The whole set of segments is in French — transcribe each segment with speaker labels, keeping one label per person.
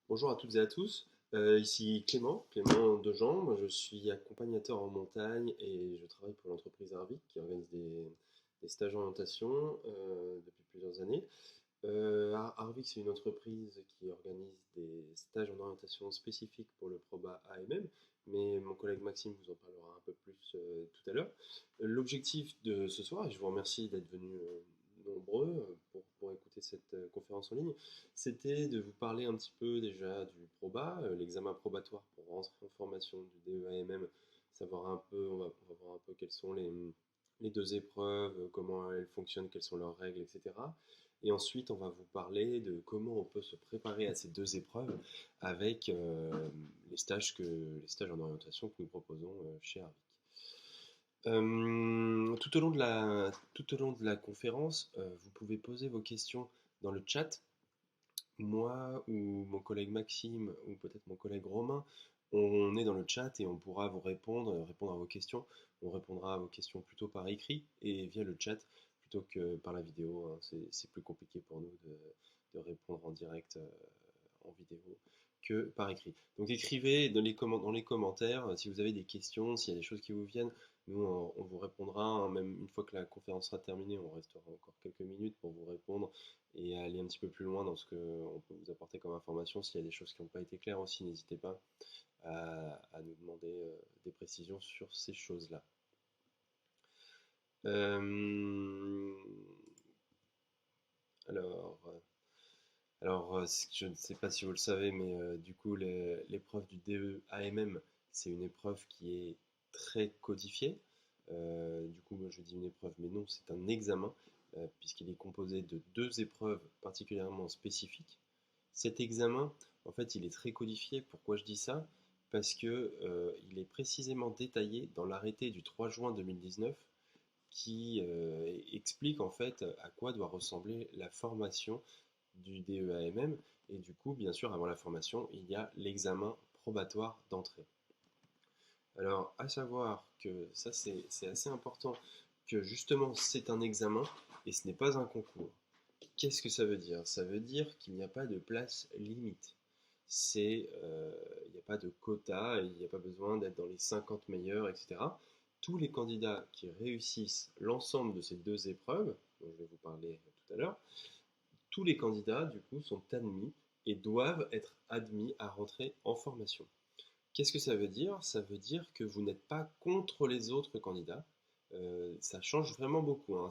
Speaker 1: Bonjour à toutes et à tous. Ici Clément Dejambe. Je suis accompagnateur en montagne et je travaille pour l'entreprise Arvik qui organise des stages d'orientation depuis plusieurs années. Arvik, c'est une entreprise qui organise des stages en orientation spécifiques pour le Proba AMM, mais mon collègue Maxime vous en parlera un peu plus tout à l'heure. L'objectif de ce soir, et je vous remercie d'être venus nombreux pour écouter cette conférence en ligne, c'était de vous parler un petit peu déjà du Proba, l'examen probatoire pour rentrer en formation du DEAMM, savoir un peu, on va voir un peu quelles sont les deux épreuves, comment elles fonctionnent, quelles sont leurs règles, etc. Et ensuite, on va vous parler de comment on peut se préparer à ces deux épreuves avec les stages en orientation que nous proposons chez Arvic. Tout au long de la conférence, vous pouvez poser vos questions dans le chat. Moi ou mon collègue Maxime ou peut-être mon collègue Romain, on est dans le chat et on pourra vous répondre à vos questions. On répondra à vos questions plutôt par écrit et via le chat plutôt que par la vidéo, hein. C'est plus compliqué pour nous de répondre en direct en vidéo que par écrit. Donc écrivez dans les commentaires si vous avez des questions, s'il y a des choses qui vous viennent. Nous, on vous répondra, hein, même une fois que la conférence sera terminée, on restera encore quelques minutes pour vous répondre et aller un petit peu plus loin dans ce qu'on peut vous apporter comme information. S'il y a des choses qui n'ont pas été claires aussi, n'hésitez pas à nous demander des précisions sur ces choses-là. Euh, alors, je ne sais pas si vous le savez, mais du coup, l'épreuve du DE-AMM, c'est une épreuve qui est très codifiée. Du coup, moi, je dis une épreuve, mais non, c'est un examen, puisqu'il est composé de deux épreuves particulièrement spécifiques. Cet examen, en fait, il est très codifié. Pourquoi je dis ça? Parce que il est précisément détaillé dans l'arrêté du 3 juin 2019 qui explique en fait à quoi doit ressembler la formation du DEAMM. Et du coup, bien sûr, avant la formation, il y a l'examen probatoire d'entrée. Alors, à savoir que ça, c'est assez important, que justement, c'est un examen et ce n'est pas un concours. Qu'est-ce que ça veut dire? Ça veut dire qu'il n'y a pas de place limite. Il n'y a pas de quota, il n'y a pas besoin d'être dans les 50 meilleurs, etc. Tous les candidats qui réussissent l'ensemble de ces deux épreuves, dont je vais vous parler tout à l'heure, tous les candidats, du coup, sont admis et doivent être admis à rentrer en formation. Qu'est-ce que ça veut dire? Ça veut dire que vous n'êtes pas contre les autres candidats. Ça change vraiment beaucoup, hein.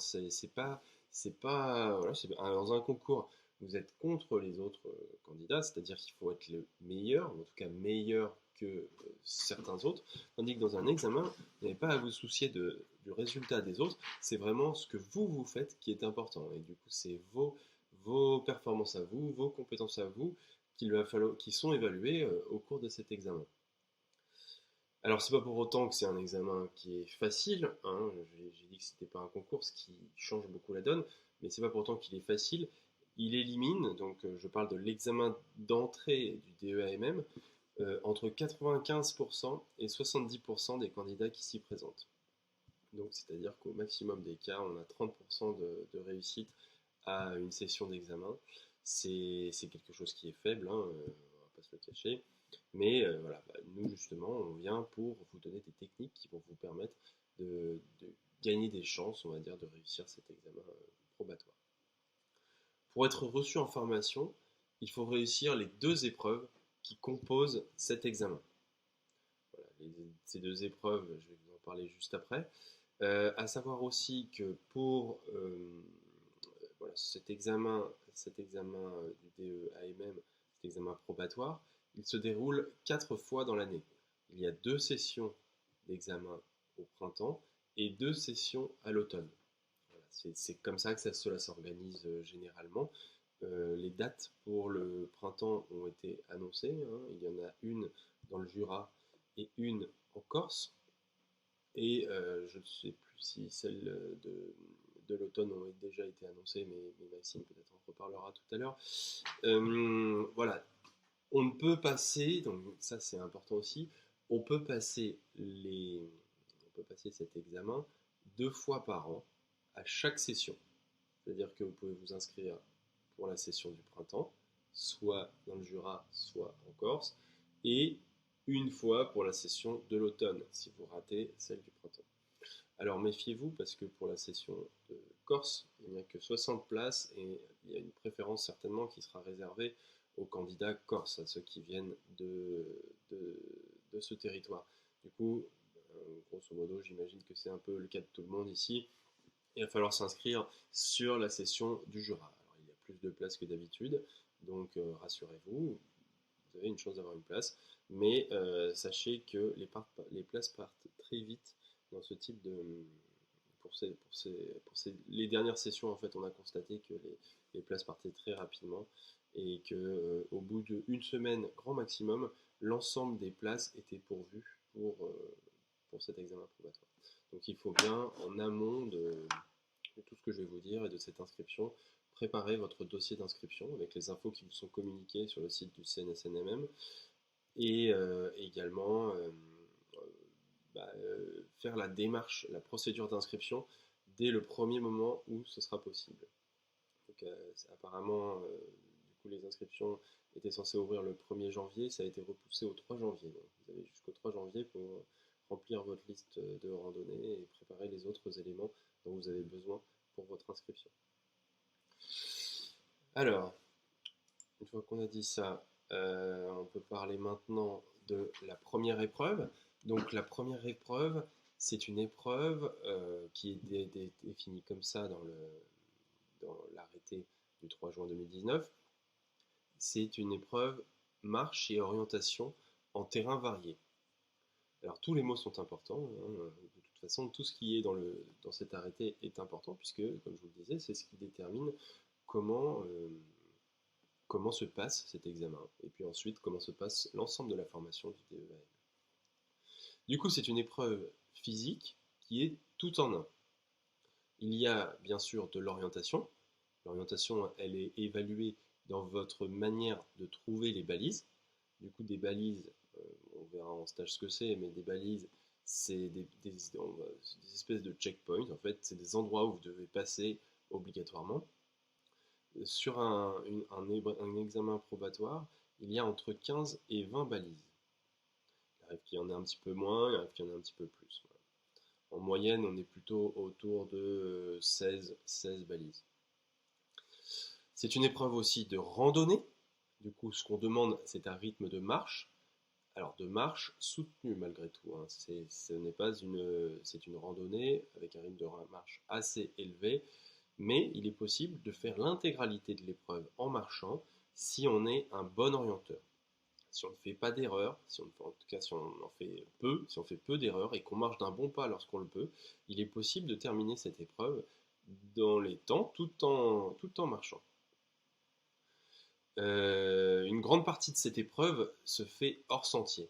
Speaker 1: Voilà, dans un concours, vous êtes contre les autres candidats, c'est-à-dire qu'il faut être le meilleur, ou en tout cas meilleur que certains autres, tandis que dans un examen, vous n'avez pas à vous soucier du résultat des autres, c'est vraiment ce que vous faites qui est important. Et du coup, c'est vos performances à vous, vos compétences à vous, qui sont évaluées au cours de cet examen. Alors, c'est pas pour autant que c'est un examen qui est facile, hein. J'ai dit que c'était pas un concours, ce qui change beaucoup la donne, mais c'est pas pour autant qu'il est facile. Il élimine, donc je parle de l'examen d'entrée du DEAMM, entre 95% et 70% des candidats qui s'y présentent. Donc, c'est-à-dire qu'au maximum des cas, on a 30% de réussite à une session d'examen. C'est quelque chose qui est faible, hein, on va pas se le cacher. Mais voilà, nous justement, on vient pour vous donner des techniques qui vont vous permettre de gagner des chances, on va dire, de réussir cet examen probatoire. Pour être reçu en formation, il faut réussir les deux épreuves qui composent cet examen. Voilà, ces deux épreuves, je vais vous en parler juste après. À savoir aussi que pour voilà, cet examen du DEAMM, cet examen probatoire, il se déroule 4 fois dans l'année. Il y a 2 sessions d'examen au printemps et 2 sessions à l'automne. Voilà, c'est comme ça que cela s'organise généralement. Les dates pour le printemps ont été annoncées, hein. Il y en a une dans le Jura et une en Corse. Et je ne sais plus si celles de l'automne ont déjà été annoncées, mais Maxime peut-être en reparlera tout à l'heure. Voilà, on peut passer, donc ça c'est important aussi, on peut passer, on peut passer cet examen 2 fois par an à chaque session. C'est-à-dire que vous pouvez vous inscrire pour la session du printemps, soit dans le Jura, soit en Corse, et une fois pour la session de l'automne, si vous ratez celle du printemps. Alors méfiez-vous parce que pour la session de Corse, il n'y a que 60 places et il y a une préférence certainement qui sera réservée aux candidats corses, à ceux qui viennent de, de ce territoire. Du coup, grosso modo, j'imagine que c'est un peu le cas de tout le monde ici. Il va falloir s'inscrire sur la session du Jura. Alors, il y a plus de places que d'habitude, donc rassurez-vous, vous avez une chance d'avoir une place, mais sachez que les places partent très vite dans ce type de... Les dernières sessions, en fait, on a constaté que les places partaient très rapidement et que au bout d'une semaine, grand maximum, l'ensemble des places étaient pourvues pour cet examen probatoire. Donc il faut bien, en amont de tout ce que je vais vous dire et de cette inscription, préparer votre dossier d'inscription avec les infos qui vous sont communiquées sur le site du CNSNMM et également faire la démarche, la procédure d'inscription dès le premier moment où ce sera possible. Donc, apparemment, du coup, les inscriptions étaient censées ouvrir le 1er janvier, ça a été repoussé au 3 janvier. Donc, vous avez jusqu'au 3 janvier pour remplir votre liste de randonnée et préparer les autres éléments dont vous avez besoin pour votre inscription. Alors, une fois qu'on a dit ça, on peut parler maintenant de la première épreuve. Donc la première épreuve, c'est une épreuve qui est définie comme ça dans l'arrêté du 3 juin 2019. C'est une épreuve marche et orientation en terrain varié. Alors tous les mots sont importants, hein. De toute façon tout ce qui est dans cet arrêté est important puisque, comme je vous le disais, c'est ce qui détermine comment, comment se passe cet examen et puis ensuite comment se passe l'ensemble de la formation du DEAM. Du coup, c'est une épreuve physique qui est tout en un. Il y a bien sûr de l'orientation. L'orientation, elle est évaluée dans votre manière de trouver les balises. Du coup, des balises, on verra en stage ce que c'est, mais des balises, c'est des espèces de checkpoints. En fait, c'est des endroits où vous devez passer obligatoirement. Sur un examen probatoire, il y a entre 15 et 20 balises. Il arrive qu'il y en ait un petit peu moins, il arrive qu'il y en ait un petit peu plus. Voilà. En moyenne, on est plutôt autour de 16 balises. C'est une épreuve aussi de randonnée. Du coup, ce qu'on demande, c'est un rythme de marche. Alors, de marche soutenu malgré tout, hein. C'est une randonnée avec un rythme de marche assez élevé, mais il est possible de faire l'intégralité de l'épreuve en marchant si on est un bon orienteur. Si on ne fait pas d'erreur, en tout cas si on en fait peu, si on fait peu d'erreurs et qu'on marche d'un bon pas lorsqu'on le peut, il est possible de terminer cette épreuve dans les temps tout en marchant. Une grande partie de cette épreuve se fait hors sentier.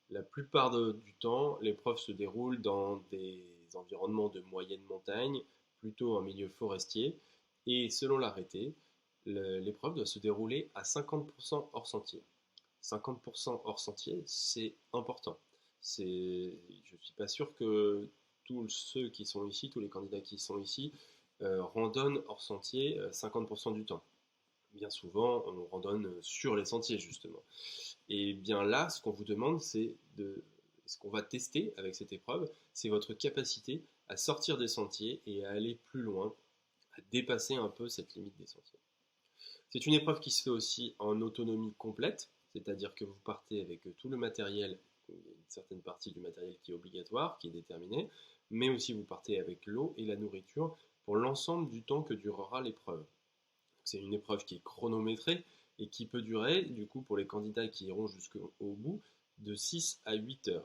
Speaker 1: La plupart du temps, l'épreuve se déroule dans des environnements de moyenne montagne, plutôt en milieu forestier, et selon l'arrêté, l'épreuve doit se dérouler à 50% hors sentier. 50% hors sentier, c'est important. Je ne suis pas sûr que tous ceux qui sont ici, tous les candidats qui sont ici, randonnent hors sentier 50% du temps. Bien souvent, on randonne sur les sentiers, justement. Et bien là, ce qu'on vous demande, ce qu'on va tester avec cette épreuve, c'est votre capacité à sortir des sentiers et à aller plus loin, à dépasser un peu cette limite des sentiers. C'est une épreuve qui se fait aussi en autonomie complète, c'est-à-dire que vous partez avec tout le matériel, il y a une certaine partie du matériel qui est obligatoire, qui est déterminée, mais aussi vous partez avec l'eau et la nourriture pour l'ensemble du temps que durera l'épreuve. C'est une épreuve qui est chronométrée et qui peut durer, du coup, pour les candidats qui iront jusqu'au bout, de 6 à 8 heures.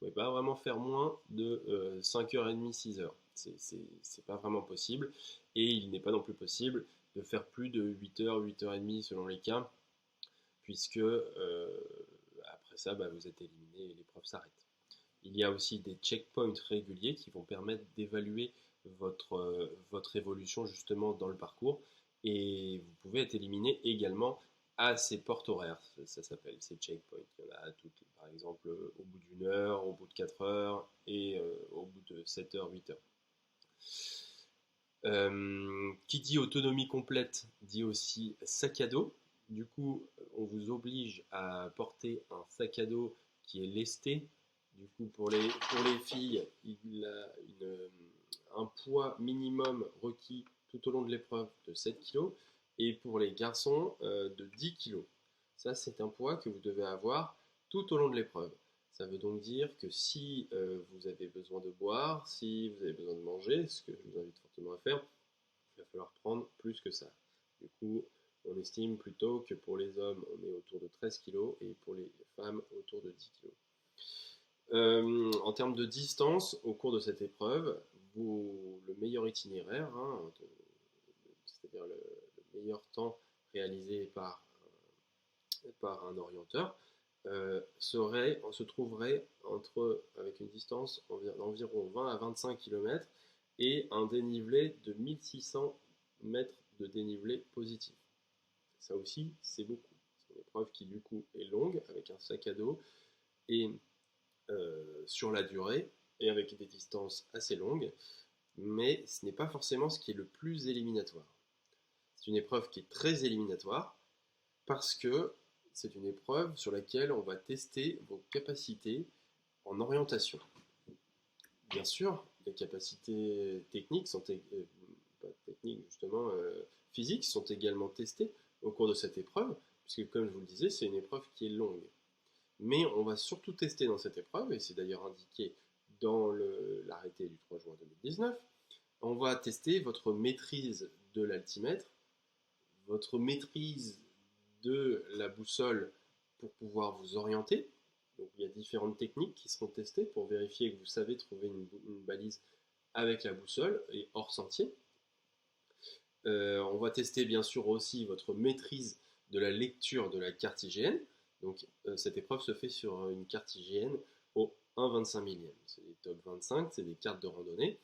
Speaker 1: Vous ne pouvez pas vraiment faire moins de 5h30, 6 heures. C'est pas vraiment possible. Et il n'est pas non plus possible de faire plus de 8 heures, 8h30 selon les cas, puisque après ça, vous êtes éliminé et l'épreuve s'arrête. Il y a aussi des checkpoints réguliers qui vont permettre d'évaluer votre évolution justement dans le parcours. Et vous pouvez être éliminé également à ces portes horaires, ça s'appelle, ces checkpoints. Il y en a toutes, par exemple, au bout d'une heure, au bout de 4 heures et au bout de 7 heures, 8 heures. Qui dit autonomie complète dit aussi sac à dos. Du coup, on vous oblige à porter un sac à dos qui est lesté. Du coup, pour les filles, il a un poids minimum requis tout au long de l'épreuve de 7 kg et pour les garçons de 10 kg. Ça, c'est un poids que vous devez avoir tout au long de l'épreuve. Ça veut donc dire que si vous avez besoin de boire, si vous avez besoin de manger, ce que je vous invite fortement à faire, il va falloir prendre plus que ça. Du coup, on estime plutôt que pour les hommes, on est autour de 13 kg et pour les femmes, autour de 10 kg. En termes de distance, au cours de cette épreuve, le meilleur itinéraire, hein, c'est-à-dire le meilleur temps réalisé par un orienteur, se trouverait avec une distance d'environ 20 à 25 km et un dénivelé de 1600 mètres de dénivelé positif. Ça aussi, c'est beaucoup. C'est une épreuve qui, du coup, est longue, avec un sac à dos, et sur la durée, et avec des distances assez longues, mais ce n'est pas forcément ce qui est le plus éliminatoire. C'est une épreuve qui est très éliminatoire, parce que c'est une épreuve sur laquelle on va tester vos capacités en orientation. Bien sûr, les capacités techniques pas techniques justement, physiques sont également testées au cours de cette épreuve, puisque comme je vous le disais, c'est une épreuve qui est longue. Mais on va surtout tester dans cette épreuve, et c'est d'ailleurs indiqué dans l'arrêté du 3 juin 2019, on va tester votre maîtrise de l'altimètre, votre maîtrise de la boussole pour pouvoir vous orienter. Donc, il y a différentes techniques qui seront testées pour vérifier que vous savez trouver une balise avec la boussole et hors sentier. On va tester bien sûr aussi votre maîtrise de la lecture de la carte IGN. Donc cette épreuve se fait sur une carte IGN au 1,25 millième. C'est des top 25, c'est des cartes de randonnée.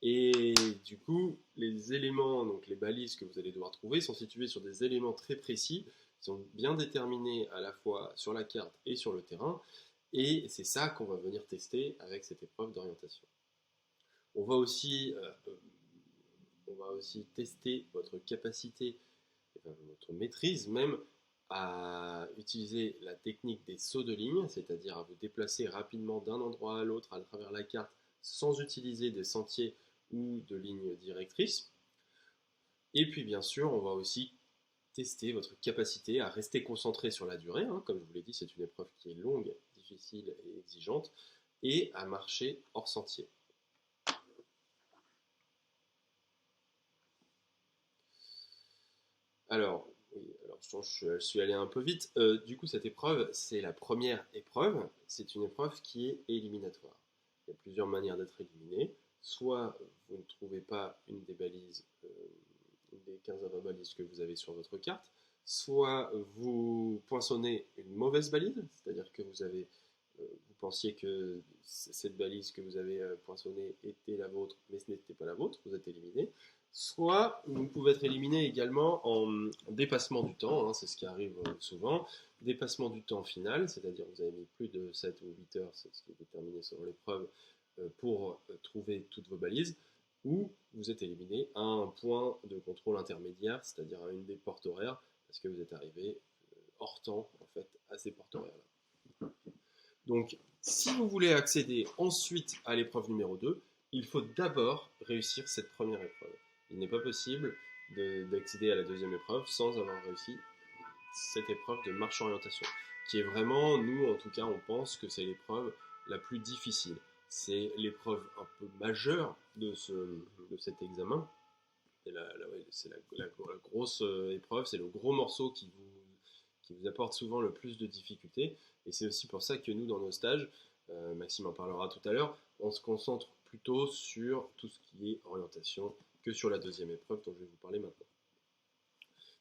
Speaker 1: Et du coup, les éléments, donc les balises que vous allez devoir trouver, sont situés sur des éléments très précis, qui sont bien déterminés à la fois sur la carte et sur le terrain. Et c'est ça qu'on va venir tester avec cette épreuve d'orientation. On va aussi, on va aussi tester votre capacité, votre maîtrise même, à utiliser la technique des sauts de ligne, c'est-à-dire à vous déplacer rapidement d'un endroit à l'autre à travers la carte sans utiliser des sentiers ou de lignes directrices. Et puis bien sûr, on va aussi tester votre capacité à rester concentré sur la durée, hein. Comme je vous l'ai dit, c'est une épreuve qui est longue, difficile et exigeante, et à marcher hors sentier. Alors, oui, alors je suis allé un peu vite. Du coup, cette épreuve, c'est la première épreuve. C'est une épreuve qui est éliminatoire. Il y a plusieurs manières d'être éliminé. Soit vous ne trouvez pas une des balises, une des 15 à 20 balises que vous avez sur votre carte, soit vous poinçonnez une mauvaise balise, c'est-à-dire que vous pensiez que cette balise que vous avez poinçonnée était la vôtre, mais ce n'était pas la vôtre, vous êtes éliminé. Soit vous pouvez être éliminé également en dépassement du temps, hein, c'est ce qui arrive souvent, dépassement du temps final, c'est-à-dire que vous avez mis plus de 7 ou 8 heures, c'est ce qui est déterminé selon l'épreuve, pour trouver toutes vos balises, ou vous êtes éliminé à un point de contrôle intermédiaire, c'est-à-dire à une des portes horaires, parce que vous êtes arrivé hors temps en fait à ces portes horaires-là. Donc, si vous voulez accéder ensuite à l'épreuve numéro 2, il faut d'abord réussir cette première épreuve. Il n'est pas possible d'accéder à la deuxième épreuve sans avoir réussi cette épreuve de marche-orientation, qui est vraiment, nous en tout cas, on pense que c'est l'épreuve la plus difficile. C'est l'épreuve un peu majeure de cet examen. C'est la grosse épreuve, c'est le gros morceau qui vous apporte souvent le plus de difficultés. Et c'est aussi pour ça que nous, dans nos stages, Maxime en parlera tout à l'heure, on se concentre plutôt sur tout ce qui est orientation que sur la deuxième épreuve dont je vais vous parler maintenant.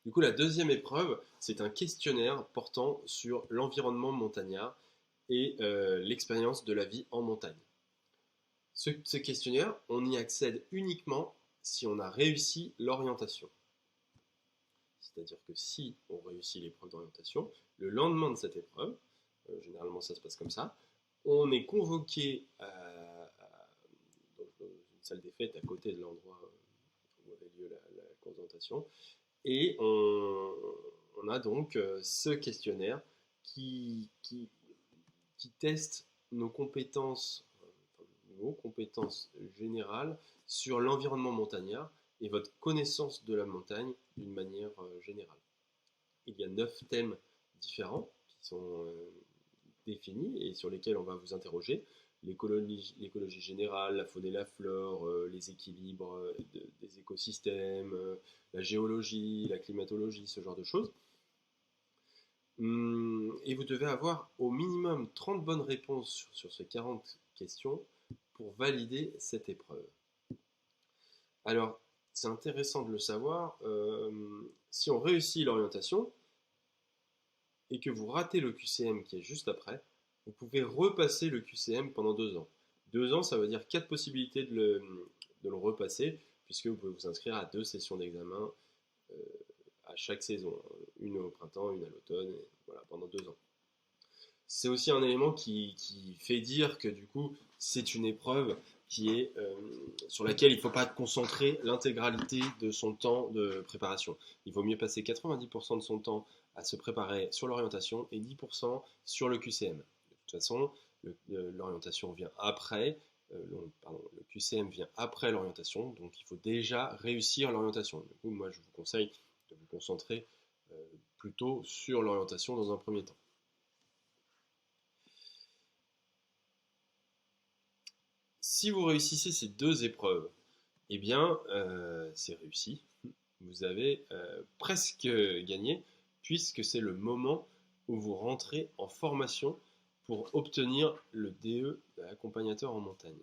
Speaker 1: Du coup, la deuxième épreuve, c'est un questionnaire portant sur l'environnement montagnard et l'expérience de la vie en montagne. Ce questionnaire, on y accède uniquement si on a réussi l'orientation. C'est-à-dire que si on réussit l'épreuve d'orientation, le lendemain de cette épreuve, généralement ça se passe comme ça, on est convoqué dans une salle des fêtes à côté de l'endroit où avait lieu la course d'orientation, et on a donc ce questionnaire qui, qui, qui teste vos compétences générales sur l'environnement montagnard et votre connaissance de la montagne d'une manière générale. Il y a 9 thèmes différents qui sont définis et sur lesquels on va vous interroger. L'écologie générale, la faune et la flore, les équilibres des écosystèmes, la géologie, la climatologie, ce genre de choses. Et vous devez avoir au minimum 30 bonnes réponses sur ces 40 questions pour valider cette épreuve. Alors, c'est intéressant de le savoir, si on réussit l'orientation et que vous ratez le QCM qui est juste après, vous pouvez repasser le QCM pendant 2 ans. 2 ans, ça veut dire 4 possibilités de le repasser, puisque vous pouvez vous inscrire à 2 sessions d'examen à chaque saison, une au printemps, une à l'automne, et voilà, pendant 2 ans. C'est aussi un élément qui fait dire que du coup, c'est une épreuve qui est, sur laquelle il ne faut pas concentrer l'intégralité de son temps de préparation. Il vaut mieux passer 90% de son temps à se préparer sur l'orientation et 10% sur le QCM. De toute façon, l'orientation vient après, le QCM vient après l'orientation, donc il faut déjà réussir l'orientation. Du coup, moi, je vous conseille de vous concentrer plutôt sur l'orientation dans un premier temps. Si vous réussissez ces 2 épreuves, eh bien, c'est réussi. Vous avez presque gagné, puisque c'est le moment où vous rentrez en formation pour obtenir le DE d'accompagnateur en montagne.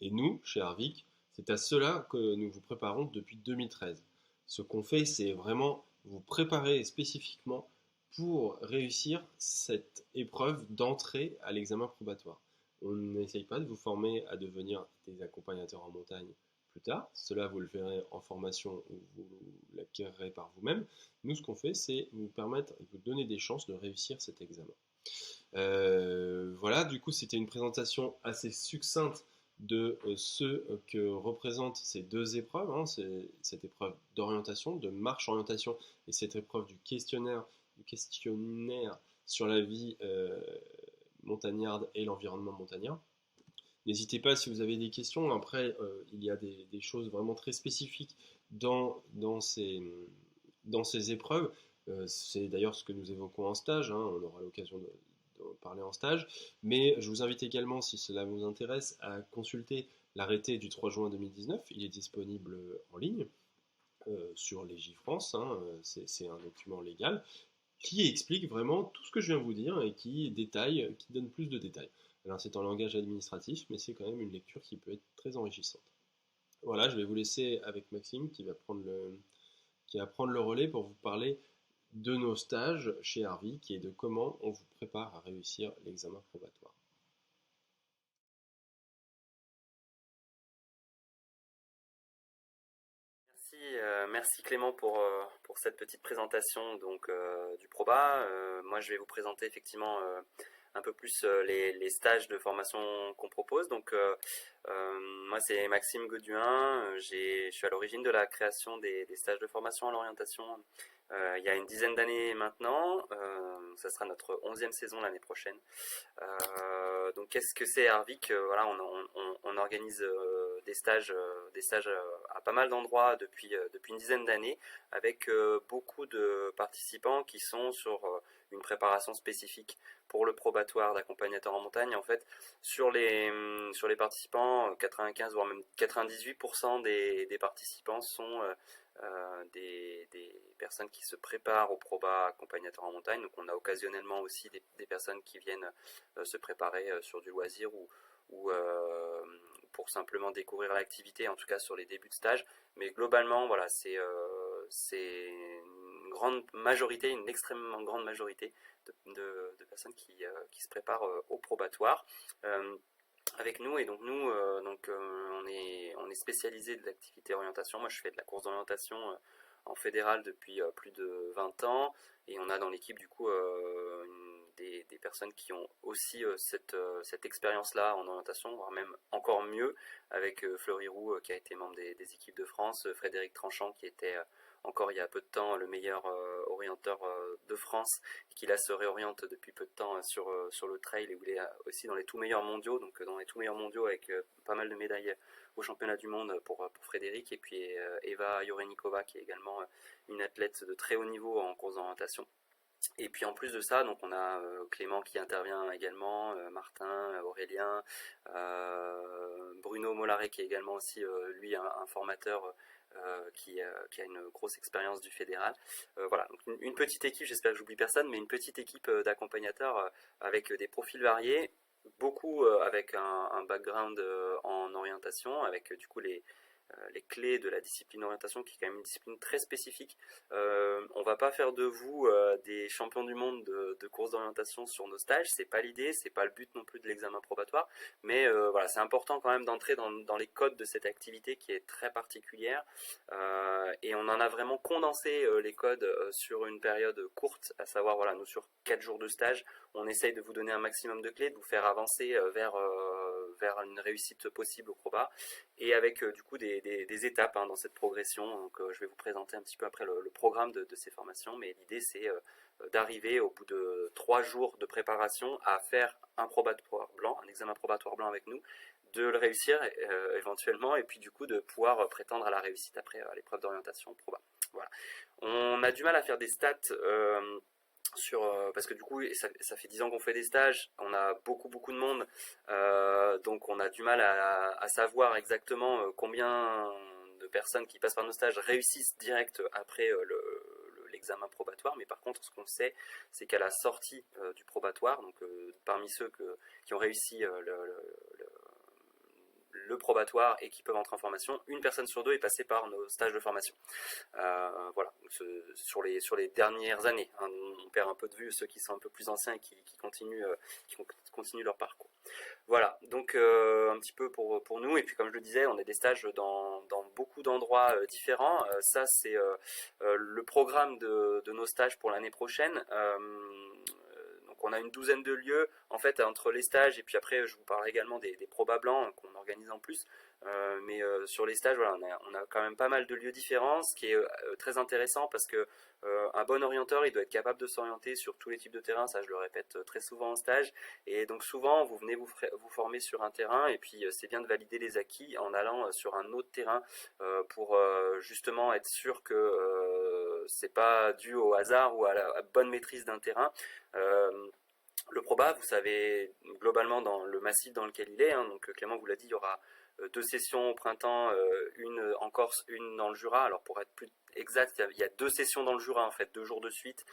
Speaker 1: Et nous, chez Harvic, c'est à cela que nous vous préparons depuis 2013. Ce qu'on fait, c'est vraiment vous préparer spécifiquement pour réussir cette épreuve d'entrée à l'examen probatoire. On n'essaye pas de vous former à devenir des accompagnateurs en montagne plus tard. Cela, vous le verrez en formation ou vous l'acquérerez par vous-même. Nous, ce qu'on fait, c'est vous permettre et vous donner des chances de réussir cet examen. Voilà, du coup, c'était une présentation assez succincte de ce que représentent ces 2 épreuves, hein, cette épreuve d'orientation, de marche-orientation, et cette épreuve du questionnaire sur la vie montagnarde et l'environnement montagnard. N'hésitez pas si vous avez des questions. Après, il y a des choses vraiment très spécifiques dans ces épreuves. C'est d'ailleurs ce que nous évoquons en stage, hein, on aura l'occasion de parler en stage, mais je vous invite également, si cela vous intéresse, à consulter l'arrêté du 3 juin 2019, il est disponible en ligne sur Légifrance, hein, c'est un document légal qui explique vraiment tout ce que je viens de vous dire et qui détaille, qui donne plus de détails. Alors c'est en langage administratif, mais c'est quand même une lecture qui peut être très enrichissante. Voilà, je vais vous laisser avec Maxime qui va prendre le relais pour vous parler de nos stages chez Harvic et de comment on vous prépare à réussir l'examen probatoire.
Speaker 2: Merci Clément pour cette petite présentation donc, du Proba. Moi je vais vous présenter effectivement un peu plus les stages de formation qu'on propose. Donc moi c'est Maxime Goduin, je suis à l'origine de la création des stages de formation à l'orientation il y a une dizaine d'années maintenant. Ça sera notre 11e saison l'année prochaine. Donc qu'est-ce que c'est Harvic? Voilà, on organise des stages à pas mal d'endroits depuis une dizaine d'années, avec beaucoup de participants qui sont sur une préparation spécifique pour le probatoire d'accompagnateur en montagne. En fait, sur les participants, 95 voire même 98% des participants sont des personnes qui se préparent au proba accompagnateur en montagne. Donc on a occasionnellement aussi des personnes qui viennent se préparer sur du loisir ou pour simplement découvrir l'activité, en tout cas sur les débuts de stage. Mais globalement, voilà, c'est une grande majorité, une extrêmement grande majorité de personnes qui se préparent au probatoire. Avec nous, et donc nous on est spécialisé de l'activité orientation. Moi je fais de la course d'orientation en fédéral depuis plus de 20 ans, et on a dans l'équipe du coup des personnes qui ont aussi cette expérience là en orientation, voire même encore mieux, avec Fleury Roux qui a été membre des équipes de France, Frédéric Tranchant qui était encore il y a peu de temps le meilleur orienteur de France, qui là se réoriente depuis peu de temps sur le trail, et où il est aussi dans les tout meilleurs mondiaux, donc dans les tout meilleurs mondiaux avec pas mal de médailles au championnat du monde pour Frédéric, et puis Eva Jorenikova, qui est également une athlète de très haut niveau en course d'orientation. Et puis en plus de ça, donc on a Clément qui intervient également, Martin, Aurélien, Bruno Mollaret qui est également aussi lui un formateur qui a une grosse expérience du fédéral. Voilà, donc une petite équipe, j'espère que j'oublie personne, mais une petite équipe d'accompagnateurs avec des profils variés, beaucoup avec un background en orientation, avec du coup les clés de la discipline orientation, qui est quand même une discipline très spécifique. On va pas faire de vous des champions du monde de course d'orientation sur nos stages, c'est pas l'idée, c'est pas le but non plus de l'examen probatoire, mais voilà, c'est important quand même d'entrer dans les codes de cette activité qui est très particulière, et on en a vraiment condensé les codes sur une période courte, à savoir voilà, nous sur 4 jours de stage, on essaye de vous donner un maximum de clés, de vous faire avancer vers une réussite possible au proba, et avec du coup des étapes dans cette progression. Donc je vais vous présenter un petit peu après le programme de ces formations, mais l'idée c'est d'arriver au bout de 3 jours de préparation à faire un probatoire blanc, un examen probatoire blanc avec nous, de le réussir éventuellement, et puis du coup de pouvoir prétendre à la réussite après à l'épreuve d'orientation proba. Voilà. On a du mal à faire des stats parce que du coup ça fait 10 ans qu'on fait des stages, on a beaucoup de monde, donc on a du mal à savoir exactement combien de personnes qui passent par nos stages réussissent direct après l'examen probatoire, mais par contre ce qu'on sait c'est qu'à la sortie du probatoire, donc parmi ceux qui ont réussi le probatoire et qui peuvent entrer en formation, une personne sur deux est passée par nos stages de formation. Voilà, sur les dernières années, on perd un peu de vue ceux qui sont un peu plus anciens et qui continuent leur parcours. Voilà, donc un petit peu pour nous, et puis comme je le disais, on a des stages dans beaucoup d'endroits différents. Ça c'est le programme de nos stages pour l'année prochaine. On a une douzaine de lieux en fait entre les stages, et puis après je vous parlerai également des probas blancs qu'on organise en plus, mais sur les stages voilà, on a quand même pas mal de lieux différents, ce qui est très intéressant parce que un bon orienteur il doit être capable de s'orienter sur tous les types de terrains, ça je le répète très souvent en stage, et donc souvent vous venez vous former sur un terrain, et puis c'est bien de valider les acquis en allant sur un autre terrain pour justement être sûr que c'est pas dû au hasard ou à la bonne maîtrise d'un terrain. Le proba, vous savez globalement dans le massif dans lequel il est, donc Clément vous l'a dit, il y aura 2 sessions au printemps, une en Corse, une dans le Jura. Alors pour être plus exact, il y a 2 sessions dans le Jura en fait, 2 jours de suite.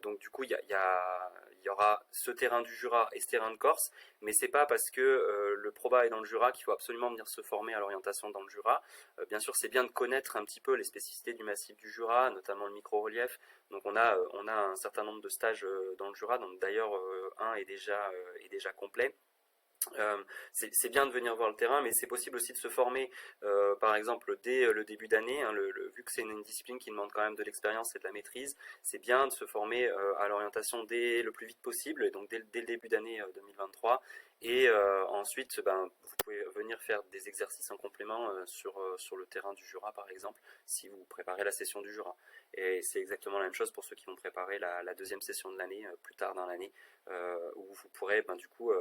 Speaker 2: Donc du coup il y aura ce terrain du Jura et ce terrain de Corse, mais c'est pas parce que le proba est dans le Jura qu'il faut absolument venir se former à l'orientation dans le Jura. Bien sûr c'est bien de connaître un petit peu les spécificités du massif du Jura, notamment le micro-relief. Donc on a un certain nombre de stages dans le Jura, donc d'ailleurs un est déjà complet. C'est bien de venir voir le terrain, mais c'est possible aussi de se former par exemple dès le début d'année, vu que c'est une discipline qui demande quand même de l'expérience et de la maîtrise, c'est bien de se former à l'orientation dès le plus vite possible, et donc dès le début d'année 2023, et ensuite vous pouvez venir faire des exercices en complément sur le terrain du Jura par exemple, si vous préparez la session du Jura, et c'est exactement la même chose pour ceux qui vont préparer la deuxième session de l'année plus tard dans l'année, où vous pourrez du coup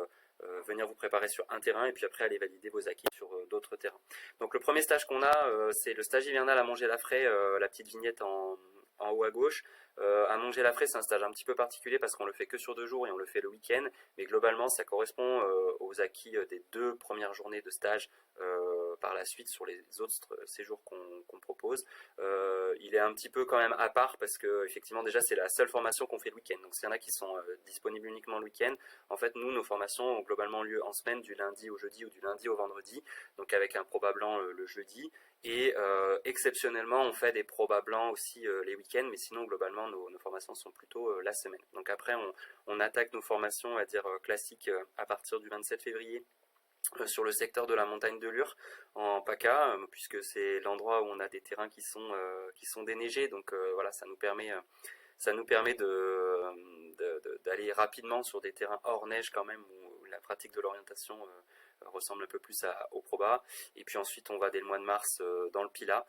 Speaker 2: venir vous préparer sur un terrain et puis après aller valider vos acquis sur d'autres terrains. Donc le premier stage qu'on a, c'est le stage hivernal à Montgé-la-Frais, la petite vignette en haut à gauche. À Montgé-la-Frais, c'est un stage un petit peu particulier parce qu'on le fait que sur 2 jours et on le fait le week-end, mais globalement ça correspond aux acquis des 2 premières journées de stage par la suite sur les autres séjours qu'on propose. Il est un petit peu quand même à part parce que effectivement déjà c'est la seule formation qu'on fait le week-end, donc s'il y en a qui sont disponibles uniquement le week-end, en fait nous nos formations ont globalement lieu en semaine, du lundi au jeudi ou du lundi au vendredi, donc avec un proba blanc le jeudi, et exceptionnellement on fait des probas blancs aussi les week-ends, mais sinon globalement nos formations sont plutôt la semaine. Donc après on attaque nos formations à dire classiques à partir du 27 février sur le secteur de la montagne de Lure en PACA, puisque c'est l'endroit où on a des terrains qui sont déneigés, donc voilà, ça nous permet d'aller rapidement sur des terrains hors neige quand même, où la pratique de l'orientation ressemble un peu plus au Proba. Et puis ensuite, on va dès le mois de mars dans le Pilat.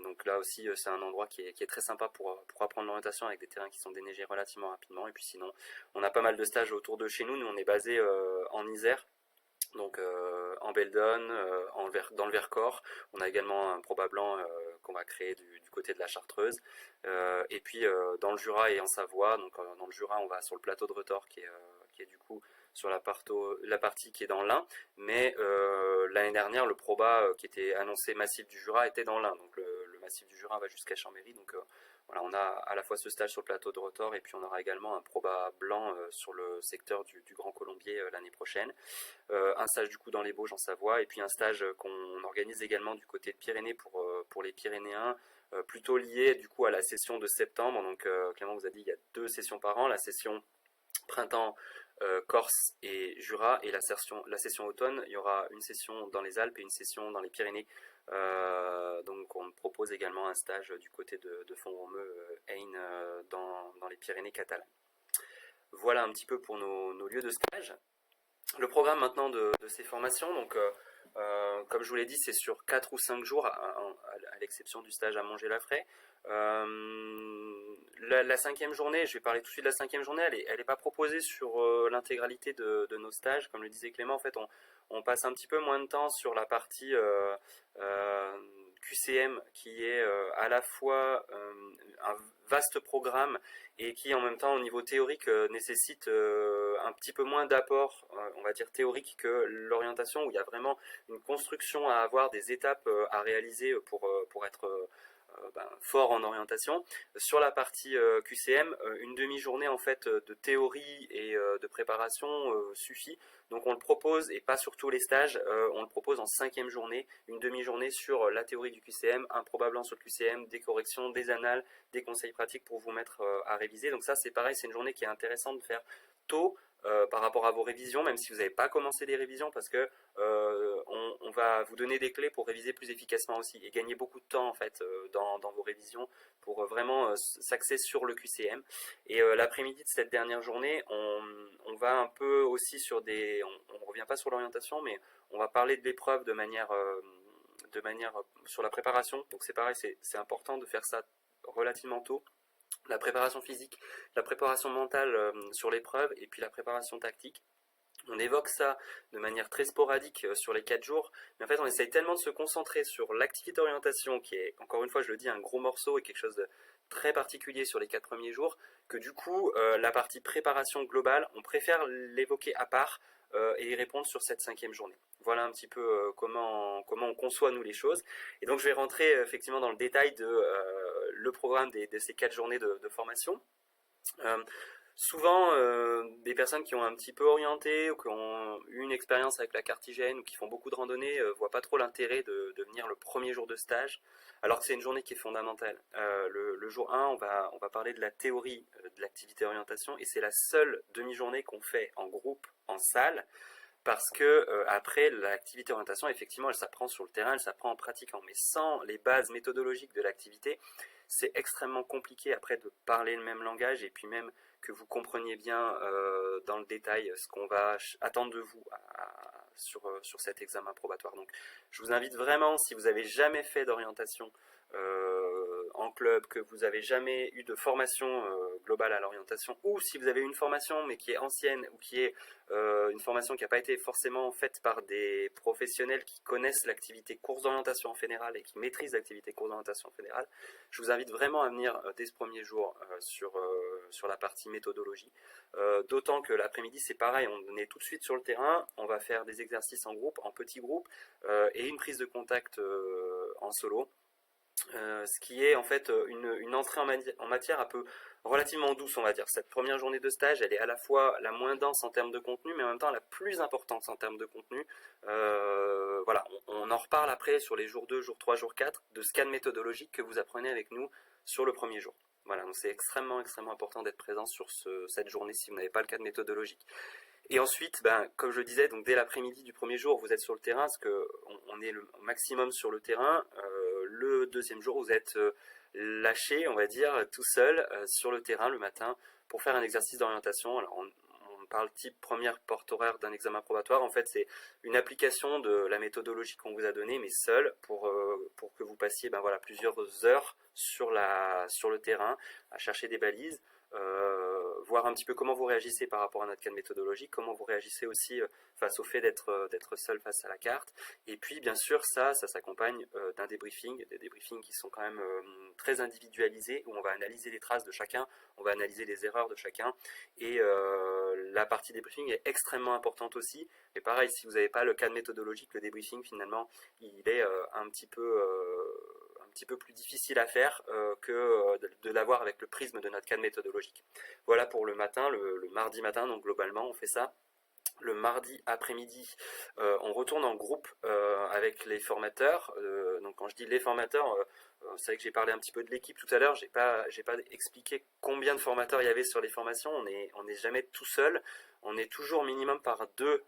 Speaker 2: Donc là aussi, c'est un endroit qui est très sympa pour apprendre l'orientation avec des terrains qui sont déneigés relativement rapidement. Et puis sinon, on a pas mal de stages autour de chez nous. Nous, on est basé en Isère. Donc en Beldon, dans le Vercors, on a également un proba blanc qu'on va créer du côté de la Chartreuse. Et puis dans le Jura et en Savoie, donc dans le Jura, on va sur le plateau de Retors qui est du coup sur la partie qui est dans l'Ain. Mais l'année dernière, le proba qui était annoncé massif du Jura était dans l'Ain. Donc le massif du Jura va jusqu'à Chambéry. Donc voilà, on a à la fois ce stage sur le plateau de Retors et puis on aura également un proba blanc sur le secteur du Grand Colombier l'année prochaine. Un stage du coup dans les Bauges en Savoie et puis un stage qu'on organise également du côté de Pyrénées pour les Pyrénéens, plutôt lié du coup à la session de septembre. Donc Clément vous a dit il y a 2 sessions par an, la session printemps Corse et Jura, et la session automne, il y aura une session dans les Alpes et une session dans les Pyrénées. Donc on propose également un stage du côté de Font-Romeu, Ain, dans les Pyrénées catalanes. Voilà un petit peu pour nos lieux de stage. Le programme maintenant de ces formations, donc comme je vous l'ai dit, c'est sur 4 ou 5 jours, à l'exception du stage à Montgé-la-Fray. La 5e journée, je vais parler tout de suite de la 5e journée, elle est pas proposée sur l'intégralité de nos stages. Comme le disait Clément, en fait, on passe un petit peu moins de temps sur la partie QCM, qui est à la fois un vaste programme et qui en même temps au niveau théorique nécessite un petit peu moins d'apport, on va dire théorique, que l'orientation, où il y a vraiment une construction à avoir, des étapes à réaliser pour être fort en orientation. Sur la partie QCM, une demi-journée en fait de théorie et de préparation suffit. Donc on le propose, et pas sur tous les stages, on le propose en 5e journée, une demi-journée sur la théorie du QCM, un probablement sur le QCM, des corrections, des annales, des conseils pratiques pour vous mettre à réviser. Donc ça c'est pareil, c'est une journée qui est intéressante de faire tôt, par rapport à vos révisions, même si vous n'avez pas commencé les révisions, parce que on va vous donner des clés pour réviser plus efficacement aussi et gagner beaucoup de temps en fait dans vos révisions pour vraiment s'axer sur le QCM. Et l'après-midi de cette dernière journée, on va un peu aussi sur on revient pas sur l'orientation, mais on va parler de l'épreuve de manière sur la préparation. Donc c'est pareil, c'est important de faire ça relativement tôt. La préparation physique, la préparation mentale sur l'épreuve et puis la préparation tactique. On évoque ça de manière très sporadique sur les 4 jours, mais en fait on essaye tellement de se concentrer sur l'activité orientation, qui est, encore une fois je le dis, un gros morceau et quelque chose de très particulier sur les 4 premiers jours, que du coup la partie préparation globale, on préfère l'évoquer à part et y répondre sur cette 5e journée. Voilà un petit peu comment on conçoit nous les choses. Et donc je vais rentrer effectivement dans le détail de le programme de ces 4 journées de formation. Souvent, des personnes qui ont un petit peu orienté ou qui ont eu une expérience avec la cartigène ou qui font beaucoup de randonnées voient pas trop l'intérêt de venir le premier jour de stage, alors que c'est une journée qui est fondamentale. Le jour 1, on va parler de la théorie de l'activité orientation, et c'est la seule demi-journée qu'on fait en groupe, en salle, parce que après l'activité orientation, effectivement, elle s'apprend sur le terrain, elle s'apprend en pratiquant, mais sans les bases méthodologiques de l'activité, c'est extrêmement compliqué après de parler le même langage et puis même que vous compreniez bien dans le détail ce qu'on va attendre de vous sur cet examen probatoire. Donc je vous invite vraiment, si vous n'avez jamais fait d'orientation en club, que vous n'avez jamais eu de formation globale à l'orientation, ou si vous avez une formation mais qui est ancienne ou qui est une formation qui n'a pas été forcément faite par des professionnels qui connaissent l'activité course d'orientation fédérale et qui maîtrisent l'activité course d'orientation fédérale, je vous invite vraiment à venir dès ce premier jour sur la partie méthodologie. D'autant que l'après-midi c'est pareil, on est tout de suite sur le terrain, on va faire des exercices en groupe, en petits groupes, et une prise de contact en solo. Ce qui est en fait une entrée en matière un peu relativement douce, on va dire. Cette première journée de stage, elle est à la fois la moins dense en termes de contenu, mais en même temps la plus importante en termes de contenu. Voilà, on en reparle après sur les jours 2, jour 3, jour 4, de scan méthodologique que vous apprenez avec nous sur le premier jour. Voilà, donc c'est extrêmement important d'être présent sur cette journée si vous n'avez pas le cadre méthodologique. Et ensuite, comme je le disais, donc dès l'après-midi du premier jour, vous êtes sur le terrain, parce qu'on est le maximum sur le terrain. Le deuxième jour, vous êtes lâché, on va dire, tout seul sur le terrain le matin pour faire un exercice d'orientation. Alors, on parle type première porte horaire d'un examen probatoire. En fait, c'est une application de la méthodologie qu'on vous a donnée, mais seule, pour que vous passiez plusieurs heures sur le terrain à chercher des balises, voir un petit peu comment vous réagissez par rapport à notre cadre méthodologique, comment vous réagissez aussi face au fait d'être seul face à la carte. Et puis bien sûr ça s'accompagne d'un débriefing, des débriefings qui sont quand même très individualisés, où on va analyser les traces de chacun, on va analyser les erreurs de chacun, et la partie débriefing est extrêmement importante aussi. Et pareil, si vous n'avez pas le cadre méthodologique, le débriefing finalement il est un petit peu plus difficile à faire que de l'avoir avec le prisme de notre cadre méthodologique. Voilà pour le matin, le mardi matin, donc globalement on fait ça. Le mardi après-midi, on retourne en groupe avec les formateurs. Donc quand je dis les formateurs, c'est vrai que j'ai parlé un petit peu de l'équipe tout à l'heure. J'ai pas expliqué combien de formateurs il y avait sur les formations. On n'est jamais tout seul. On est toujours minimum par deux,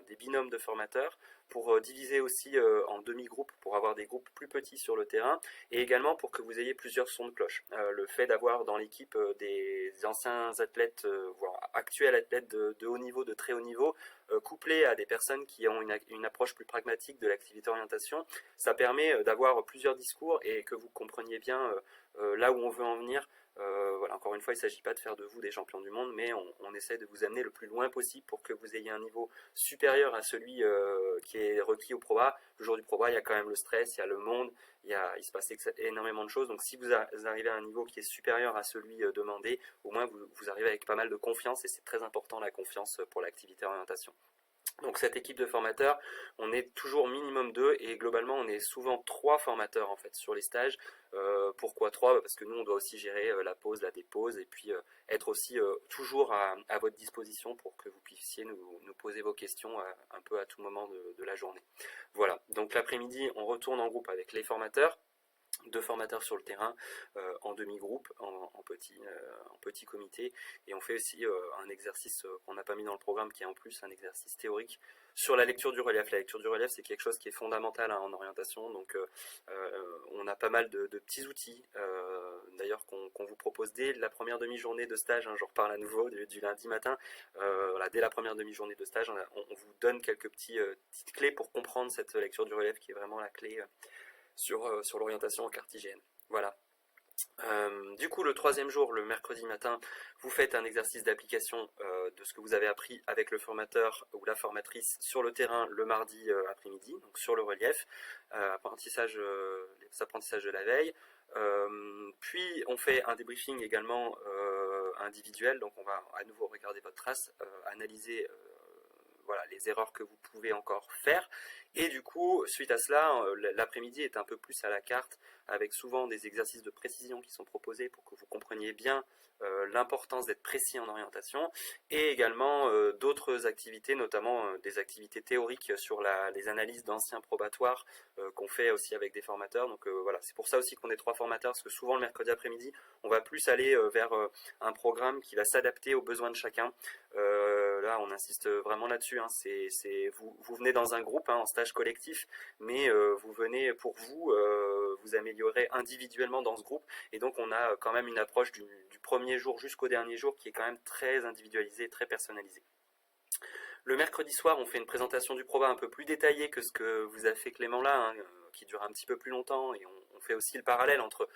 Speaker 2: des binômes de formateurs, pour diviser aussi en demi-groupes, pour avoir des groupes plus petits sur le terrain, et également pour que vous ayez plusieurs sons de cloche. Le fait d'avoir dans l'équipe des anciens athlètes, voire actuels athlètes de haut niveau, de très haut niveau, couplés à des personnes qui ont une approche plus pragmatique de l'activité orientation, ça permet d'avoir plusieurs discours et que vous compreniez bien là où on veut en venir. Encore une fois, il ne s'agit pas de faire de vous des champions du monde, mais on essaie de vous amener le plus loin possible pour que vous ayez un niveau supérieur à celui qui est requis au proba. Le jour du proba, il y a quand même le stress, il y a le monde, il se passe énormément de choses. Donc si vous arrivez à un niveau qui est supérieur à celui demandé, au moins vous arrivez avec pas mal de confiance, et c'est très important, la confiance, pour l'activité orientation. Donc cette équipe de formateurs, on est toujours minimum 2, et globalement on est souvent 3 formateurs en fait sur les stages. Pourquoi 3? Parce que nous on doit aussi gérer la pause, la dépose, et puis être aussi toujours à votre disposition pour que vous puissiez nous poser vos questions un peu à tout moment de la journée. Voilà, donc l'après-midi on retourne en groupe avec les formateurs. 2 formateurs sur le terrain, en demi-groupe, en petit comité, et on fait aussi un exercice qu'on n'a pas mis dans le programme, qui est en plus un exercice théorique sur la lecture du relief. La lecture du relief, c'est quelque chose qui est fondamental en orientation, donc on a pas mal de petits outils, d'ailleurs qu'on vous propose dès la première demi-journée de stage, je reparle à nouveau du lundi matin. Dès la première demi-journée de stage, on vous donne quelques petites clés pour comprendre cette lecture du relief, qui est vraiment la clé sur l'orientation cartésienne. Voilà. Du coup, le troisième jour, le mercredi matin, vous faites un exercice d'application de ce que vous avez appris avec le formateur ou la formatrice sur le terrain le mardi après-midi, donc sur le relief, apprentissage de la veille. Puis on fait un débriefing également individuel, donc on va à nouveau regarder votre trace, analyser les erreurs que vous pouvez encore faire, et du coup suite à cela, l'après-midi est un peu plus à la carte, avec souvent des exercices de précision qui sont proposés pour que vous compreniez bien l'importance d'être précis en orientation, et également d'autres activités, notamment des activités théoriques sur les analyses d'anciens probatoires qu'on fait aussi avec des formateurs. Donc c'est pour ça aussi qu'on est 3 formateurs, parce que souvent le mercredi après-midi on va plus aller vers un programme qui va s'adapter aux besoins de chacun. Là on insiste vraiment là-dessus, vous venez dans un groupe, en stage collectif, mais vous venez pour vous améliorer individuellement dans ce groupe, et donc on a quand même une approche du premier jour jusqu'au dernier jour qui est quand même très individualisée, très personnalisée. Le mercredi soir, on fait une présentation du proba un peu plus détaillée que ce que vous a fait Clément là, qui dure un petit peu plus longtemps, et on fait aussi le parallèle entre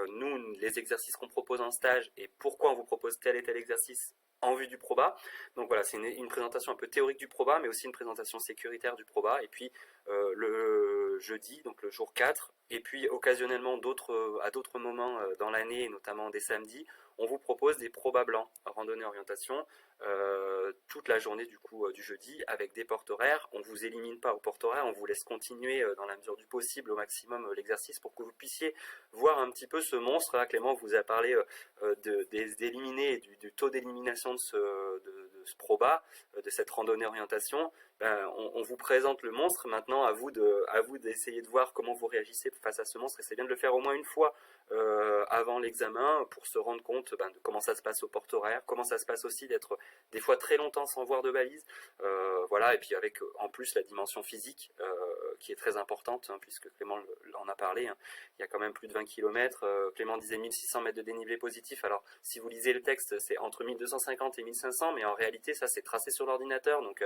Speaker 2: nous, les exercices qu'on propose en stage, et pourquoi on vous propose tel et tel exercice en vue du proba. Donc voilà, c'est une présentation un peu théorique du proba, mais aussi une présentation sécuritaire du proba. Et puis le jeudi, donc le jour 4, et puis occasionnellement à d'autres moments dans l'année, et notamment des samedis, on vous propose des probas blancs, randonnée orientation, toute la journée du jeudi, avec des portes horaires. On ne vous élimine pas aux portes horaires, on vous laisse continuer dans la mesure du possible au maximum l'exercice, pour que vous puissiez voir un petit peu ce monstre. Là, Clément vous a parlé d'éliminer, et du taux d'élimination de ce proba, de cette randonnée orientation. On vous présente le monstre, maintenant à vous d'essayer de voir comment vous réagissez face à ce monstre, et c'est bien de le faire au moins une fois avant l'examen, pour se rendre compte de comment ça se passe aux portes horaires, comment ça se passe aussi d'être des fois très longtemps sans voir de balise, et puis avec en plus la dimension physique qui est très importante, hein, puisque Clément en a parlé, hein. Il y a quand même plus de 20 km. Clément disait 1600 mètres de dénivelé positif. Alors, si vous lisez le texte, c'est entre 1250 et 1500, mais en réalité, ça, c'est tracé sur l'ordinateur. Donc,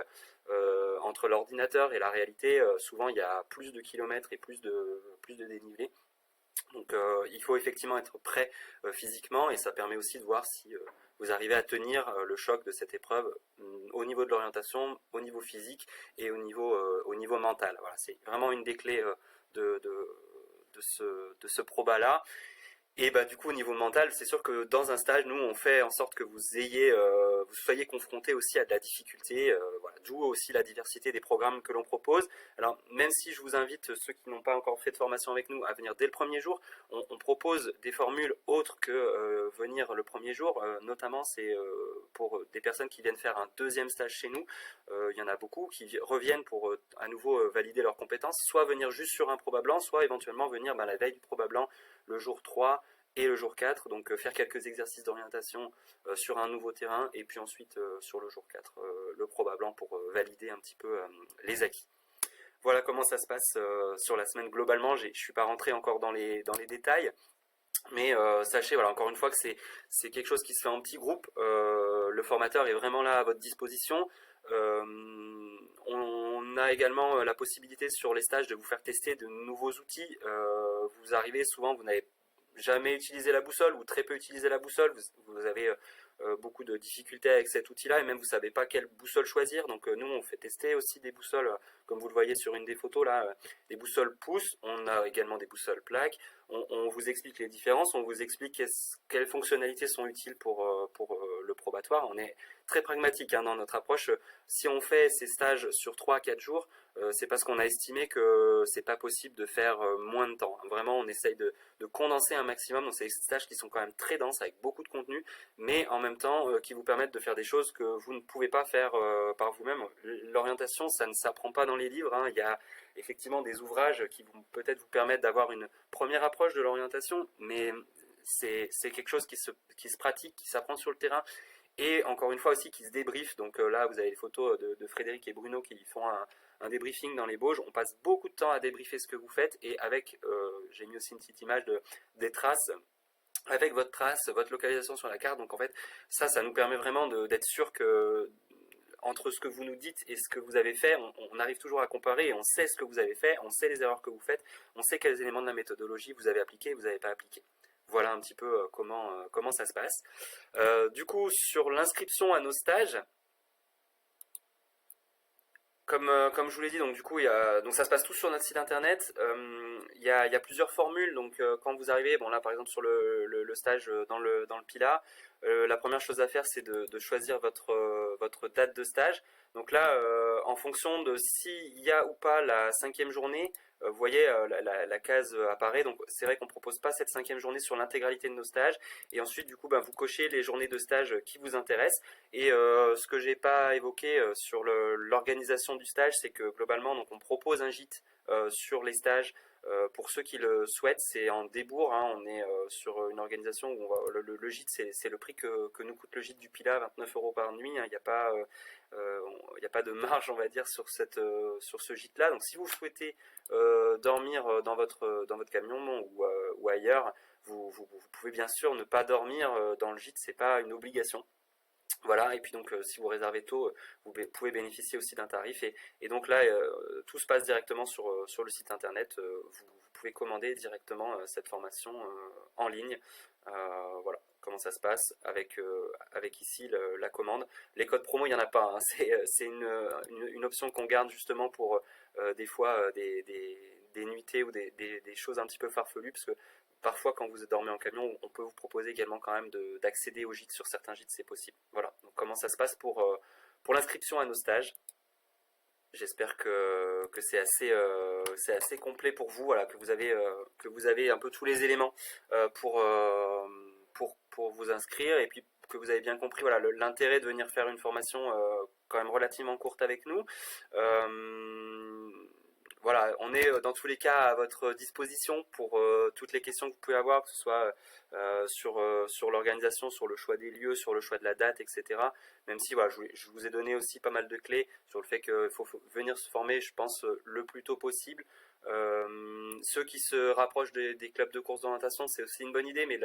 Speaker 2: entre l'ordinateur et la réalité, souvent, il y a plus de kilomètres et plus de dénivelé. Donc il faut effectivement être prêt physiquement, et ça permet aussi de voir si vous arrivez à tenir le choc de cette épreuve au niveau de l'orientation, au niveau physique et au niveau mental. Voilà, c'est vraiment une des clés de ce proba-là. Et bah, du coup, au niveau mental, c'est sûr que dans un stage, nous, on fait en sorte que vous soyez confrontés aussi à de la difficulté, voilà, d'où aussi la diversité des programmes que l'on propose. Alors, même si je vous invite, ceux qui n'ont pas encore fait de formation avec nous, à venir dès le premier jour, on propose des formules autres que venir le premier jour. Notamment, c'est pour des personnes qui viennent faire un deuxième stage chez nous. Il y en a beaucoup qui reviennent pour à nouveau valider leurs compétences, soit venir juste sur un proba blanc, soit éventuellement venir la veille du proba blanc, le jour 3 et le jour 4, donc faire quelques exercices d'orientation sur un nouveau terrain, et puis ensuite sur le jour 4, le proba blanc pour valider un petit peu les acquis. Voilà comment ça se passe sur la semaine globalement. Je ne suis pas rentré encore dans les détails, mais sachez, voilà, encore une fois, que c'est quelque chose qui se fait en petit groupe. Le formateur est vraiment là à votre disposition. On a également la possibilité sur les stages de vous faire tester de nouveaux outils. Vous arrivez souvent, vous n'avez jamais utilisé la boussole ou très peu utilisé la boussole, vous avez beaucoup de difficultés avec cet outil-là, et même vous ne savez pas quelle boussole choisir. Donc nous, on fait tester aussi des boussoles, comme vous le voyez sur une des photos là, des boussoles pouces. On a également des boussoles plaques. On vous explique les différences, on vous explique quelles fonctionnalités sont utiles pour le probatoire. On est très pragmatique dans notre approche. Si on fait ces stages sur 3-4 jours, c'est parce qu'on a estimé que c'est pas possible de faire moins de temps. Vraiment, on essaye de condenser un maximum. Donc, c'est des stages qui sont quand même très denses, avec beaucoup de contenu, mais en même temps qui vous permettent de faire des choses que vous ne pouvez pas faire par vous-même. L'orientation, ça ne s'apprend pas dans les livres. Il y a effectivement des ouvrages qui vont peut-être vous permettre d'avoir une première approche de l'orientation, mais c'est quelque chose qui se pratique, qui s'apprend sur le terrain, et encore une fois aussi qui se débrief. Donc là, vous avez les photos de Frédéric et Bruno qui font un débriefing dans les Bauges. On passe beaucoup de temps à débriefer ce que vous faites, et avec, j'ai mis aussi une petite image des traces, avec votre trace, votre localisation sur la carte. Donc en fait, ça nous permet vraiment d'être sûr que entre ce que vous nous dites et ce que vous avez fait, on arrive toujours à comparer, et on sait ce que vous avez fait, on sait les erreurs que vous faites, on sait quels éléments de la méthodologie vous avez appliqués et vous n'avez pas appliqués. Voilà un petit peu comment ça se passe. Du coup, sur l'inscription à nos stages, comme je vous l'ai dit, donc du coup, donc ça se passe tout sur notre site internet. Il y a plusieurs formules. Donc quand vous arrivez, bon là par exemple sur le stage dans le Pilat, la première chose à faire, c'est de choisir votre date de stage. Donc là, en fonction de s'il y a ou pas la 5e journée, vous voyez, la case apparaît. Donc c'est vrai qu'on ne propose pas cette 5e journée sur l'intégralité de nos stages. Et ensuite, du coup, vous cochez les journées de stage qui vous intéressent. Et ce que j'ai pas évoqué sur l'organisation du stage, c'est que globalement, donc, on propose un gîte sur les stages. Pour ceux qui le souhaitent, c'est en débours. On est sur une organisation où le gîte, c'est le prix que nous coûte le gîte du Pilat, 29 € par nuit. Il n'y a pas de marge, on va dire, sur ce gîte-là. Donc si vous souhaitez dormir dans votre camion ou ailleurs, vous pouvez bien sûr ne pas dormir dans le gîte, c'est pas une obligation. Voilà, et puis donc si vous réservez tôt, vous pouvez bénéficier aussi d'un tarif, et donc là tout se passe directement sur le site internet. Vous pouvez commander directement cette formation en ligne. Voilà comment ça se passe avec ici la commande. Les codes promo, il n'y en a pas, c'est une option qu'on garde justement pour des fois des nuitées ou des choses un petit peu farfelues, parce que parfois, quand vous dormez en camion, on peut vous proposer également quand même d'accéder au gîte. Sur certains gîtes, c'est possible. Voilà. Donc, comment ça se passe pour l'inscription à nos stages. J'espère que c'est assez complet pour vous. Voilà, que vous avez un peu tous les éléments pour vous inscrire, et puis que vous avez bien compris voilà l'intérêt de venir faire une formation quand même relativement courte avec nous. voilà, on est dans tous les cas à votre disposition pour toutes les questions que vous pouvez avoir, que ce soit sur l'organisation, sur le choix des lieux, sur le choix de la date, etc. Même si voilà, je vous ai donné aussi pas mal de clés sur le fait qu'il faut venir se former, je pense, le plus tôt possible. Ceux qui se rapprochent des clubs de course d'orientation, c'est aussi une bonne idée, mais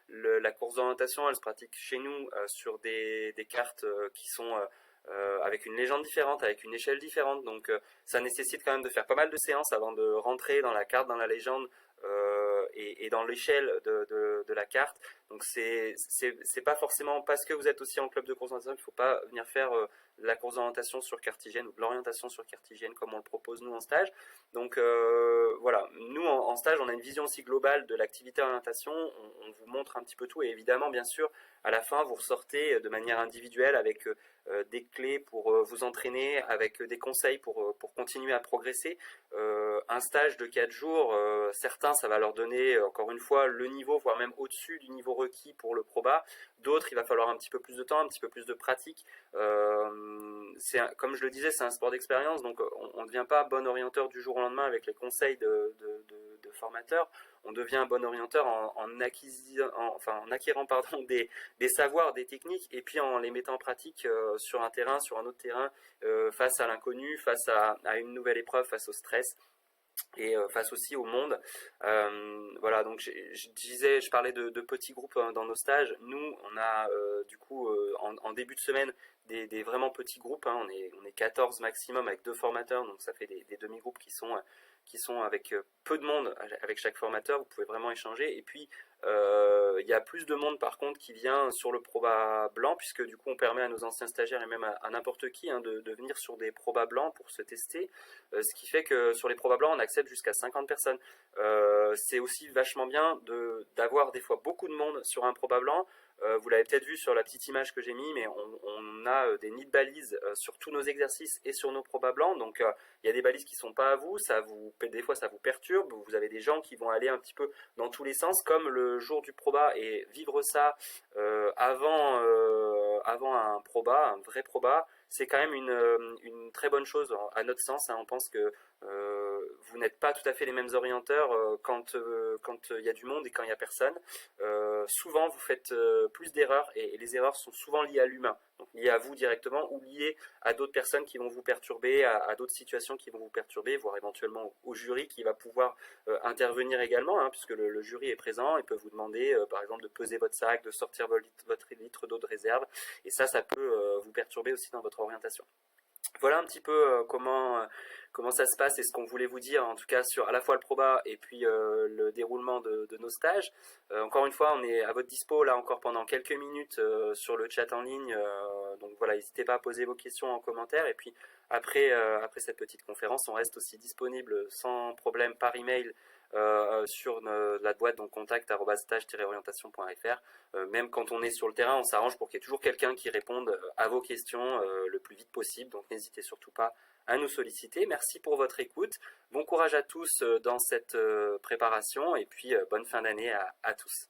Speaker 2: la course d'orientation, elle se pratique chez nous sur des cartes qui sont avec une légende différente, avec une échelle différente. Donc ça nécessite quand même de faire pas mal de séances avant de rentrer dans la carte, dans la légende et dans l'échelle de la carte. Donc c'est pas forcément parce que vous êtes aussi en club de course d'orientation qu'il ne faut pas venir faire de la course d'orientation sur cartigène ou de l'orientation sur cartigène comme on le propose nous en stage. Donc voilà, nous en stage on a une vision aussi globale de l'activité d'orientation, on vous montre un petit peu tout et évidemment bien sûr à la fin vous ressortez de manière individuelle avec des clés pour vous entraîner, avec des conseils pour continuer à progresser. Un stage de 4 jours, certains ça va leur donner encore une fois le niveau, voire même au-dessus du niveau requis pour le proba. D'autres il va falloir un petit peu plus de temps, un petit peu plus de pratique. Comme je le disais, c'est un sport d'expérience, donc on ne devient pas bon orienteur du jour au lendemain avec les conseils de formateurs. On devient un bon orienteur en acquérant pardon, des savoirs, des techniques, et puis en les mettant en pratique sur un terrain, sur un autre terrain, face à l'inconnu, face à une nouvelle épreuve, face au stress et face aussi au monde. Voilà, donc je parlais de petits groupes dans nos stages. Nous, on a du coup en début de semaine des vraiment petits groupes. Hein. On est 14 maximum avec 2 formateurs, donc ça fait des demi-groupes qui sont avec peu de monde avec chaque formateur. Vous pouvez vraiment échanger. Et puis il y a plus de monde par contre qui vient sur le proba blanc, puisque du coup on permet à nos anciens stagiaires et même à n'importe qui de venir sur des probas blancs pour se tester, ce qui fait que sur les probas blancs on accepte jusqu'à 50 personnes. C'est aussi vachement bien d'avoir des fois beaucoup de monde sur un proba blanc. Vous l'avez peut-être vu sur la petite image que j'ai mis, mais on a des nids de balises sur tous nos exercices et sur nos probas blancs. Donc il y a des balises qui ne sont pas à vous, des fois ça vous perturbe. Vous avez des gens qui vont aller un petit peu dans tous les sens, comme le jour du proba, et vivre ça avant un proba, un vrai proba, c'est quand même une très bonne chose à notre sens. Hein. On pense que vous n'êtes pas tout à fait les mêmes orienteurs quand il y a du monde et quand il n'y a personne. Souvent vous faites plus d'erreurs et les erreurs sont souvent liées à l'humain, donc liées à vous directement ou liées à d'autres personnes qui vont vous perturber, à d'autres situations qui vont vous perturber, voire éventuellement au jury qui va pouvoir intervenir également, hein, puisque le jury est présent et peut vous demander par exemple de peser votre sac, de sortir votre litre d'eau de réserve, et ça peut vous perturber aussi dans votre orientation. Voilà un petit peu comment ça se passe et ce qu'on voulait vous dire, en tout cas sur à la fois le proba et puis le déroulement de nos stages. Encore une fois, on est à votre dispo là encore pendant quelques minutes sur le chat en ligne. Donc voilà, n'hésitez pas à poser vos questions en commentaire. Et puis après cette petite conférence, on reste aussi disponible sans problème par email sur la boîte, donc contact@stage-orientation.fr. Même quand on est sur le terrain, on s'arrange pour qu'il y ait toujours quelqu'un qui réponde à vos questions le plus vite possible. Donc n'hésitez surtout pas à nous solliciter. Merci pour votre écoute. Bon courage à tous dans cette préparation et puis bonne fin d'année à tous.